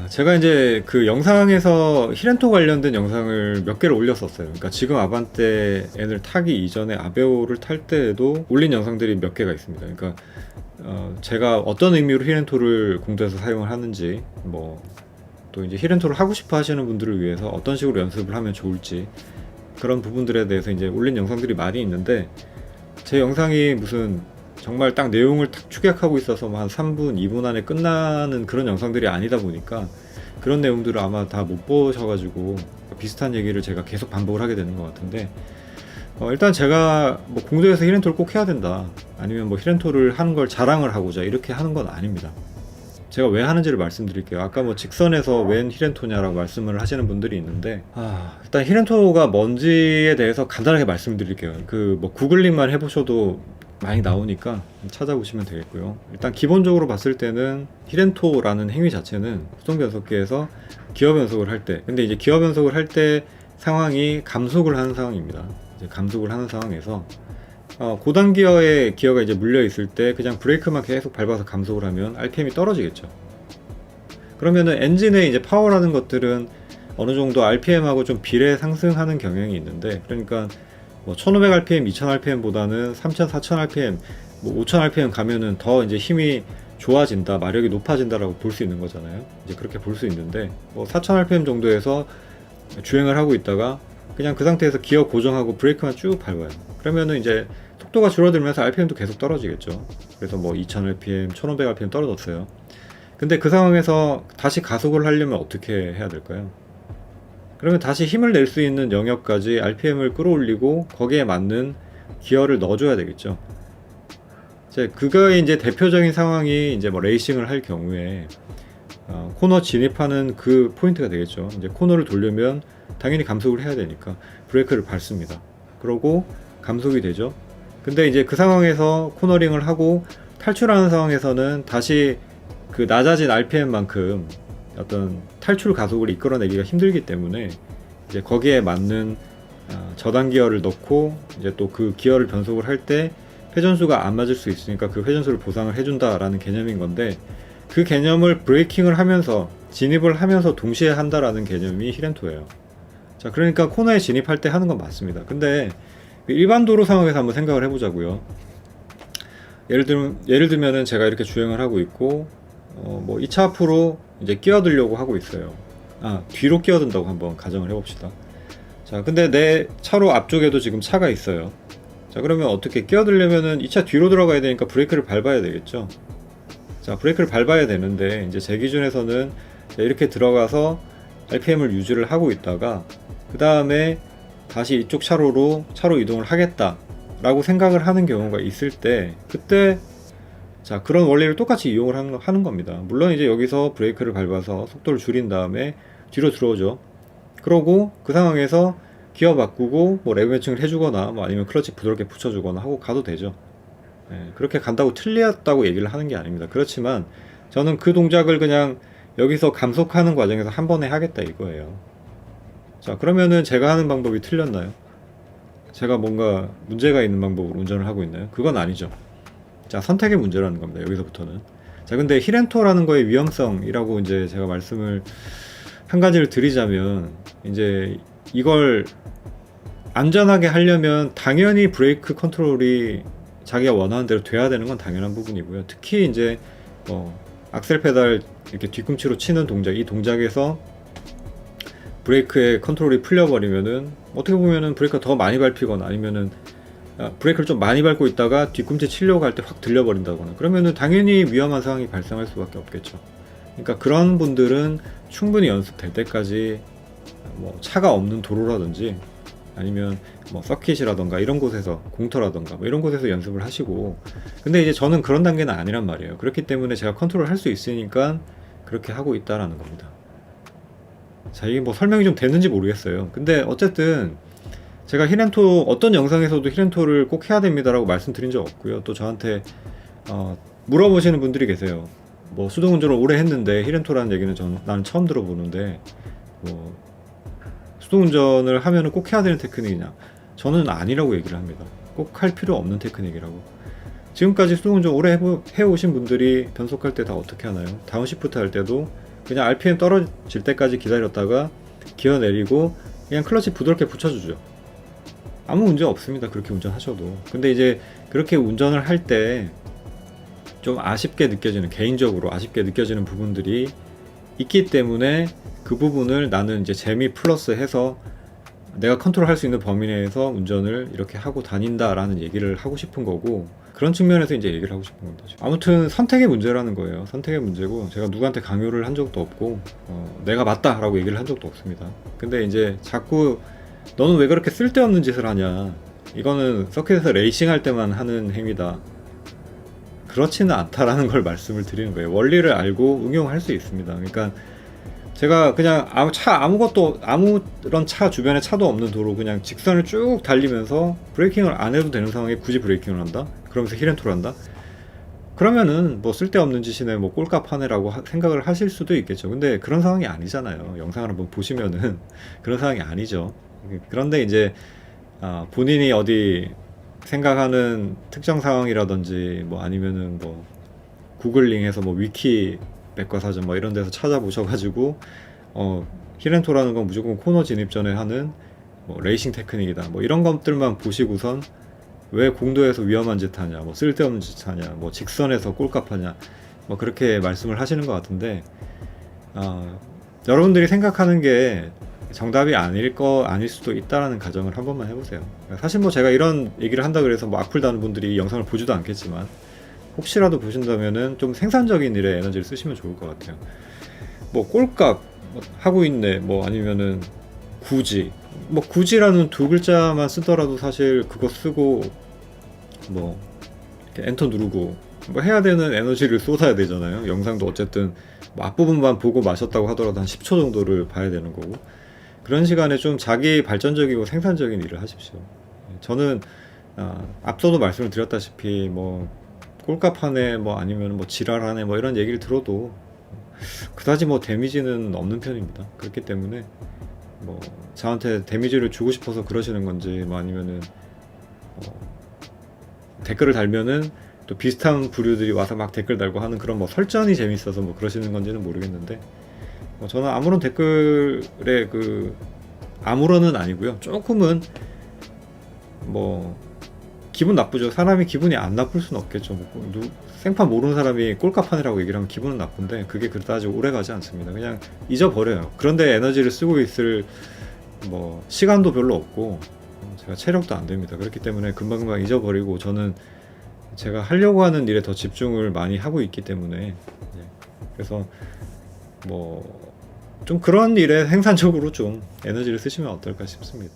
제가 이제 그 영상에서 히렌토 관련된 영상을 몇 개를 올렸었어요. 그러니까 지금 아반떼 N을 타기 이전에 아베오를 탈 때에도 올린 영상들이 몇 개가 있습니다. 그러니까 제가 어떤 의미로 히렌토를 공도에서 사용을 하는지, 뭐 또 이제 히렌토를 하고 싶어 하시는 분들을 위해서 어떤 식으로 연습을 하면 좋을지, 그런 부분들에 대해서 이제 올린 영상들이 많이 있는데, 제 영상이 무슨 정말 딱 내용을 딱 축약하고 있어서 뭐 한 3분, 2분 안에 끝나는 그런 영상들이 아니다 보니까 그런 내용들을 아마 다 못 보셔가지고 비슷한 얘기를 제가 계속 반복을 하게 되는 것 같은데, 일단 제가 뭐 공도에서 히렌토를 꼭 해야 된다, 아니면 뭐 히렌토를 하는 걸 자랑을 하고자 이렇게 하는 건 아닙니다. 제가 왜 하는지를 말씀드릴게요. 아까 뭐 직선에서 웬 히렌토냐라고 말씀을 하시는 분들이 있는데, 일단 히렌토가 뭔지에 대해서 간단하게 말씀드릴게요. 그 뭐 구글링만 해보셔도 많이 나오니까 찾아보시면 되겠고요. 일단 기본적으로 봤을 때는 히렌토라는 행위 자체는 수동 변속기에서 기어 변속을 할 때, 근데 이제 기어 변속을 할 때 상황이 감속을 하는 상황입니다. 이제 감속을 하는 상황에서 고단 기어에 기어가 이제 물려 있을 때 그냥 브레이크만 계속 밟아서 감속을 하면 RPM이 떨어지겠죠. 그러면은 엔진의 이제 파워라는 것들은 어느 정도 RPM하고 좀 비례 상승하는 경향이 있는데, 그러니까 뭐 1500rpm, 2000rpm보다는 3000, 4000rpm, 뭐 5000rpm 가면은 더 이제 힘이 좋아진다, 마력이 높아진다라고 볼 수 있는 거잖아요. 이제 그렇게 볼 수 있는데, 뭐 4000rpm 정도에서 주행을 하고 있다가 그냥 그 상태에서 기어 고정하고 브레이크만 쭉 밟아요. 그러면은 이제 속도가 줄어들면서 RPM도 계속 떨어지겠죠. 그래서 뭐 2000rpm, 1500rpm 떨어졌어요. 근데 그 상황에서 다시 가속을 하려면 어떻게 해야 될까요? 그러면 다시 힘을 낼 수 있는 영역까지 RPM을 끌어올리고 거기에 맞는 기어를 넣어줘야 되겠죠. 그거의 이제 대표적인 상황이 이제 뭐 레이싱을 할 경우에 코너 진입하는 그 포인트가 되겠죠. 이제 코너를 돌려면 당연히 감속을 해야 되니까 브레이크를 밟습니다. 그러고 감속이 되죠. 근데 이제 그 상황에서 코너링을 하고 탈출하는 상황에서는 다시 그 낮아진 RPM만큼 어떤 탈출 가속을 이끌어내기가 힘들기 때문에 이제 거기에 맞는 저단 기어를 넣고 이제 또 그 기어를 변속을 할 때 회전수가 안 맞을 수 있으니까 그 회전수를 보상을 해준다라는 개념인 건데, 그 개념을 브레이킹을 하면서 진입을 하면서 동시에 한다라는 개념이 히렌토예요. 자, 그러니까 코너에 진입할 때 하는 건 맞습니다. 근데 일반 도로 상황에서 한번 생각을 해보자고요. 예를 들면은 제가 이렇게 주행을 하고 있고 뭐 이 차 앞으로 이제 끼어들려고 하고 있어요. 뒤로 끼어든다고 한번 가정을 해봅시다. 자, 근데 내 차로 앞쪽에도 지금 차가 있어요. 자, 그러면 어떻게 끼어들려면은 이 차 뒤로 들어가야 되니까 브레이크를 밟아야 되겠죠. 자, 브레이크를 밟아야 되는데 이제 제 기준에서는 이렇게 들어가서 RPM을 유지를 하고 있다가 그 다음에 다시 이쪽 차로 이동을 하겠다 라고 생각을 하는 경우가 있을 때, 그때 자, 그런 원리를 똑같이 이용을 하는 겁니다. 물론 이제 여기서 브레이크를 밟아서 속도를 줄인 다음에 뒤로 들어오죠. 그러고 그 상황에서 기어 바꾸고 뭐 레브 매칭을 해주거나 뭐 아니면 클러치 부드럽게 붙여주거나 하고 가도 되죠. 그렇게 간다고 틀렸다고 얘기를 하는 게 아닙니다. 그렇지만 저는 그 동작을 그냥 여기서 감속하는 과정에서 한 번에 하겠다 이거예요. 자, 그러면은 제가 하는 방법이 틀렸나요? 제가 뭔가 문제가 있는 방법으로 운전을 하고 있나요? 그건 아니죠. 자, 선택의 문제라는 겁니다. 여기서부터는. 자, 근데 히렌토라는 거의 위험성이라고 이제 제가 말씀을 한 가지를 드리자면, 이제 이걸 안전하게 하려면 당연히 브레이크 컨트롤이 자기가 원하는 대로 돼야 되는 건 당연한 부분이고요. 특히 이제 악셀 페달 이렇게 뒤꿈치로 치는 동작, 이 동작에서 브레이크의 컨트롤이 풀려버리면은 어떻게 보면은 브레이크가 더 많이 밟히거나 아니면은 브레이크를 좀 많이 밟고 있다가 뒤꿈치 치려고 할 때 확 들려버린다거나, 그러면은 당연히 위험한 상황이 발생할 수밖에 없겠죠. 그러니까 그런 분들은 충분히 연습될 때까지 뭐 차가 없는 도로라든지 아니면 뭐 서킷이라던가 이런 곳에서, 공터라던가 뭐 이런 곳에서 연습을 하시고, 근데 이제 저는 그런 단계는 아니란 말이에요. 그렇기 때문에 제가 컨트롤 할 수 있으니까 그렇게 하고 있다라는 겁니다. 자, 이게 뭐 설명이 좀 되는지 모르겠어요. 근데 어쨌든 제가 히렌토 어떤 영상에서도 히렌토를 꼭 해야 됩니다라고 말씀드린 적 없고요. 또 저한테 물어보시는 분들이 계세요. 뭐 수동운전을 오래 했는데 히렌토라는 얘기는 나는 처음 들어보는데 뭐 수동운전을 하면은 꼭 해야 되는 테크닉이냐? 저는 아니라고 얘기를 합니다. 꼭 할 필요 없는 테크닉이라고. 지금까지 수동운전 오래 해오신 분들이 변속할 때 다 어떻게 하나요? 다운시프트 할 때도 그냥 RPM 떨어질 때까지 기다렸다가 기어 내리고 그냥 클러치 부드럽게 붙여주죠. 아무 문제 없습니다. 그렇게 운전하셔도. 근데 이제 그렇게 운전을 할 때 좀 아쉽게 느껴지는, 개인적으로 아쉽게 느껴지는 부분들이 있기 때문에 그 부분을 나는 이제 재미 플러스 해서 내가 컨트롤할 수 있는 범위 내에서 운전을 이렇게 하고 다닌다라는 얘기를 하고 싶은 거고, 그런 측면에서 이제 얘기를 하고 싶은 건데, 아무튼 선택의 문제라는 거예요. 선택의 문제고, 제가 누구한테 강요를 한 적도 없고 내가 맞다라고 얘기를 한 적도 없습니다. 근데 이제 자꾸 너는 왜 그렇게 쓸데없는 짓을 하냐, 이거는 서킷에서 레이싱 할 때만 하는 행위다, 그렇지는 않다라는 걸 말씀을 드리는 거예요. 원리를 알고 응용할 수 있습니다. 그러니까 제가 그냥 아무런 차 주변에 차도 없는 도로 그냥 직선을 쭉 달리면서 브레이킹을 안 해도 되는 상황에 굳이 브레이킹을 한다? 그러면서 힐앤토를 한다? 그러면은 뭐 쓸데없는 짓이네, 뭐 꼴값 하네라고 생각을 하실 수도 있겠죠. 근데 그런 상황이 아니잖아요. 영상을 한번 보시면은 그런 상황이 아니죠. 그런데 이제 본인이 어디 생각하는 특정 상황이라든지 뭐 아니면은 뭐 구글링해서 뭐 위키 백과사전 뭐 이런 데서 찾아보셔가지고 힐앤토라는 건 무조건 코너 진입 전에 하는 뭐 레이싱 테크닉이다, 뭐 이런 것들만 보시고선 왜 공도에서 위험한 짓 하냐, 뭐 쓸데없는 짓 하냐, 뭐 직선에서 꼴값 하냐, 뭐 그렇게 말씀을 하시는 것 같은데, 여러분들이 생각하는 게 정답이 아닐 수도 있다라는 가정을 한 번만 해보세요. 사실 뭐 제가 이런 얘기를 한다 그래서 뭐 악플 다는 분들이 영상을 보지도 않겠지만, 혹시라도 보신다면은 좀 생산적인 일에 에너지를 쓰시면 좋을 것 같아요. 뭐 꼴값 하고 있네, 뭐 아니면은 굳이라는 두 글자만 쓰더라도 사실 그거 쓰고 뭐 이렇게 엔터 누르고 뭐 해야 되는 에너지를 쏟아야 되잖아요. 영상도 어쨌든 뭐 앞부분만 보고 마셨다고 하더라도 한 10초 정도를 봐야 되는 거고, 그런 시간에 좀 자기 발전적이고 생산적인 일을 하십시오. 저는 앞서도 말씀을 드렸다시피 뭐 꼴값하네, 뭐 아니면 뭐 지랄하네, 뭐 이런 얘기를 들어도 그다지 뭐 데미지는 없는 편입니다. 그렇기 때문에 뭐 저한테 데미지를 주고 싶어서 그러시는 건지, 뭐 아니면은 댓글을 달면은 또 비슷한 부류들이 와서 막 댓글 달고 하는 그런 뭐 설전이 재밌어서 뭐 그러시는 건지는 모르겠는데, 저는 아무런 댓글에 아무런은 아니고요. 조금은 뭐 기분 나쁘죠. 사람이 기분이 안 나쁠 수는 없겠죠. 생판 모르는 사람이 꼴값하느라고 얘기를 하면 기분은 나쁜데 그게 그다지 오래 가지 않습니다. 그냥 잊어버려요. 그런데 에너지를 쓰고 있을 뭐 시간도 별로 없고 제가 체력도 안 됩니다. 그렇기 때문에 금방금방 잊어버리고, 저는 제가 하려고 하는 일에 더 집중을 많이 하고 있기 때문에, 그래서 뭐 좀 그런 일에 생산적으로 좀 에너지를 쓰시면 어떨까 싶습니다.